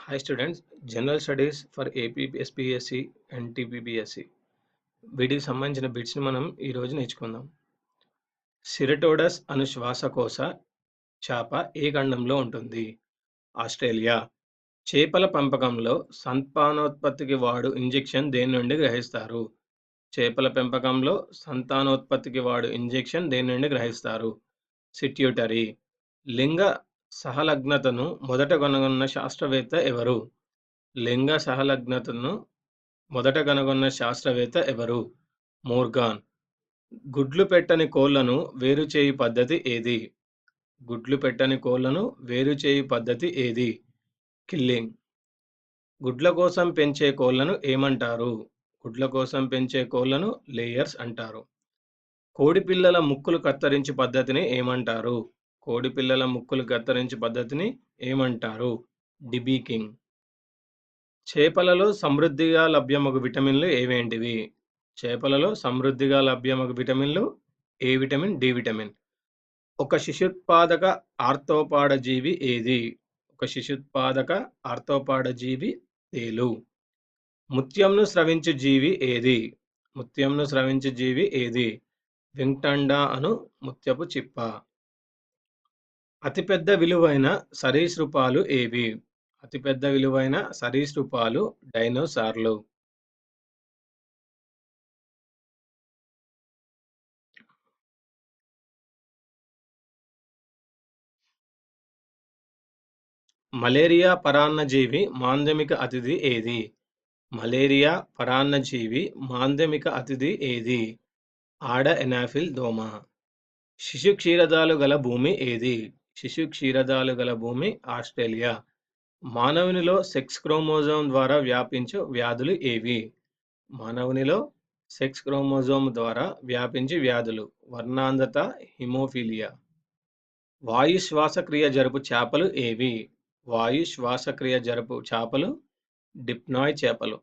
Hi students, General Studies for AP, SPSC and TPPSC. వీటికి సంబంధించిన బిట్స్ని మనం ఈరోజు నేర్చుకుందాం. సిరటోడస్ అను శ్వాసకోశ చేప ఏ ఖండంలో ఉంటుంది? ఆస్ట్రేలియా. చేపల పెంపకంలో సంతానోత్పత్తికి వాడు ఇంజెక్షన్ దేని నుండి గ్రహిస్తారు? చేపల పెంపకంలో సంతానోత్పత్తికి వాడు ఇంజెక్షన్ దేని నుండి గ్రహిస్తారు? సిట్యూటరీ. లింగ సహలగ్నతను మొదట కనుగొన్న శాస్త్రవేత్త ఎవరు? లింగ సహలగ్నతను మొదట కనుగొన్న శాస్త్రవేత్త ఎవరు? మోర్గాన్. గుడ్లు పెట్టని కోళ్లను వేరుచేయు పద్ధతి ఏది? గుడ్లు పెట్టని కోళ్లను వేరుచేయు పద్ధతి ఏది? కిల్లింగ్. గుడ్ల కోసం పెంచే కోళ్లను ఏమంటారు? గుడ్ల కోసం పెంచే కోళ్లను లేయర్స్ అంటారు. కోడిపిల్లల ముక్కులు కత్తిరించు పద్ధతిని ఏమంటారు? కోడిపిల్లల ముక్కులు కత్తిరించు పద్ధతిని ఏమంటారు? డిబీకింగ్. చేపలలో సమృద్ధిగా లభ్యమగు విటమిన్లు ఏవేంటివి? చేపలలో సమృద్ధిగా లభ్యమగు విటమిన్లు ఏ విటమిన్, డి విటమిన్. ఒక శిశుత్పాదక ఆర్థోపాడ జీవి ఏది? ఒక శిశుత్పాదక ఆర్థోపాడ జీవి తేలు. ముత్యంను స్రవించు జీవి ఏది? ముత్యంను స్రవించు జీవి ఏది? వింగ్టండా అను ముత్యపు చిప్ప. అతిపెద్ద విలువైన సరీసృపాలు ఏవి? అతిపెద్ద విలువైన సరీసృపాలు డైనోసార్లు. మలేరియా పరాన్నజీవి మాంద్యమిక అతిథి ఏది? మలేరియా పరాన్నజీవి మాంద్యమిక అతిథి ఏది? ఆడ ఎనాఫిల్ దోమ. శిశు క్షీరదాలు గల భూమి ఏది? శిశు క్షీరదాలు గల భూమి ఆస్ట్రేలియా. మానవునిలో సెక్స్ క్రోమోజోమ్ ద్వారా వ్యాపించు వ్యాధులు ఏవి? మానవునిలో సెక్స్ క్రోమోజోమ్ ద్వారా వ్యాపించే వ్యాధులు వర్ణాంధత, హిమోఫీలియా. వాయు శ్వాసక్రియ జరుపు చేపలు ఏవి? వాయు శ్వాసక్రియ జరుపు చేపలు డిప్నాయ్ చేపలు.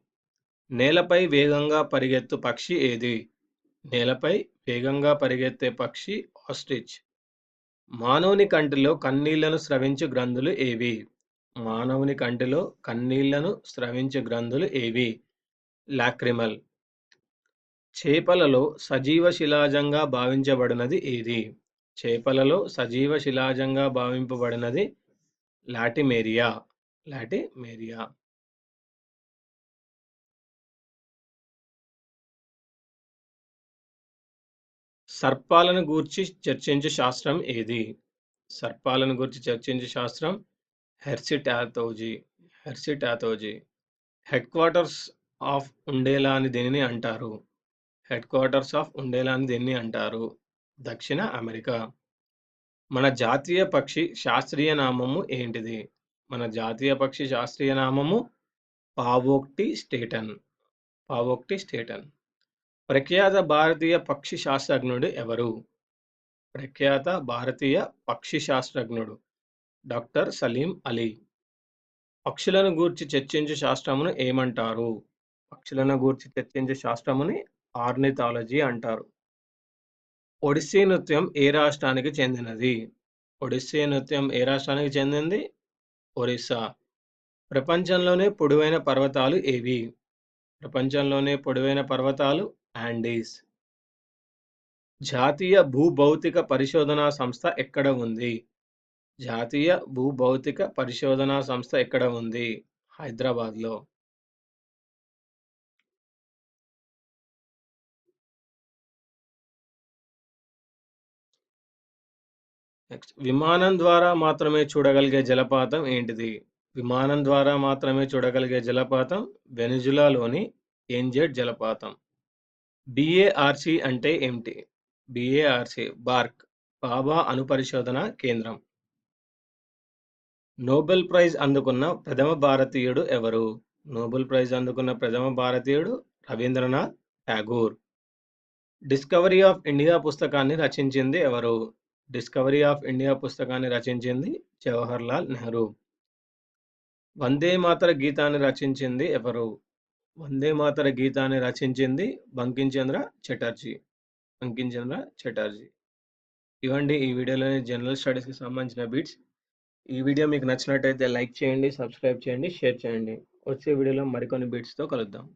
నేలపై వేగంగా పరిగెత్తు పక్షి ఏది? నేలపై వేగంగా పరిగెత్తే పక్షి ఆస్ట్రిచ్. మానవుని కంటిలో కన్నీళ్లను స్రవించు గ్రంథులు ఏవి? మానవుని కంటిలో కన్నీళ్లను స్రవించు గ్రంథులు ఏవి? లాక్రిమల్. చేపలలో సజీవ శిలాజంగా భావించబడినది ఏది? చేపలలో సజీవ శిలాజంగా భావింపబడినది లాటిమేరియా. లాటిమేరియా. సర్పాలను గూర్చి చర్చించు శాస్త్రం ఏది? సర్పాలను గూర్చి చర్చించు శాస్త్రం హెర్సిటాథోజీ. హెర్సిటాథోజీ. హెడ్ క్వార్టర్స్ ఆఫ్ ఉండేలాని దేనిని అంటారు? హెడ్ క్వార్టర్స్ ఆఫ్ ఉండేలాని దేన్ని అంటారు? దక్షిణ అమెరికా. మన జాతీయ పక్షి శాస్త్రీయ నామము ఏంటిది? మన జాతీయ పక్షి శాస్త్రీయ నామము పావోక్టి స్టేటన్. పావోక్టి స్టేటన్. ప్రఖ్యాత భారతీయ పక్షి శాస్త్రజ్ఞుడు ఎవరు? ప్రఖ్యాత భారతీయ పక్షి శాస్త్రజ్ఞుడు డాక్టర్ సలీం అలీ. పక్షులను గూర్చి చర్చించు శాస్త్రమును ఏమంటారు? పక్షులను గూర్చి చర్చించు శాస్త్రముని ఆర్నిథాలజీ అంటారు. ఒడిస్సీ నృత్యం ఏ రాష్ట్రానికి చెందినది? ఒడిస్సీ నృత్యం ఏ రాష్ట్రానికి చెందింది? ఒరిస్సా. ప్రపంచంలోనే పొడవైన పర్వతాలు ఏవి? ప్రపంచంలోనే పొడవైన పర్వతాలు యాండీస్. జాతీయ భూభౌతిక పరిశోధనా సంస్థ ఎక్కడ ఉంది? జాతీయ భూభౌతిక పరిశోధనా సంస్థ ఎక్కడ ఉంది? హైదరాబాద్లో. నెక్స్ట్, విమానం ద్వారా మాత్రమే చూడగలిగే జలపాతం ఏంటిది? విమానం ద్వారా మాత్రమే చూడగలిగే జలపాతం వెనిజులాలోని ఏంజెడ్ జలపాతం. బిఏఆర్సి అంటే ఏమిటి? బిఏఆర్సి బార్క్ బాబా అణుపరిశోధన కేంద్రం. నోబెల్ ప్రైజ్ అందుకున్న ప్రథమ భారతీయుడు ఎవరు? నోబెల్ ప్రైజ్ అందుకున్న ప్రథమ భారతీయుడు Rabindranath Tagore. Discovery of India పుస్తకాన్ని రచించింది ఎవరు? డిస్కవరీ ఆఫ్ ఇండియా పుస్తకాన్ని రచించింది జవహర్లాల్ నెహ్రూ. వందే మాతర గీతాన్ని రచించింది ఎవరు? వందే మాతర గీతాన్ని రచించింది బంకించంద్ర చటర్జీ. బంకించంద్ర చటర్జీ. ఇవ్వండి ఈ వీడియోలోని జనరల్ స్టడీస్కి సంబంధించిన బిట్స్. ఈ వీడియో మీకు నచ్చినట్టయితే లైక్ చేయండి, సబ్స్క్రైబ్ చేయండి, షేర్ చేయండి. వచ్చే వీడియోలో మరికొన్ని బిట్స్‌తో కలుద్దాం.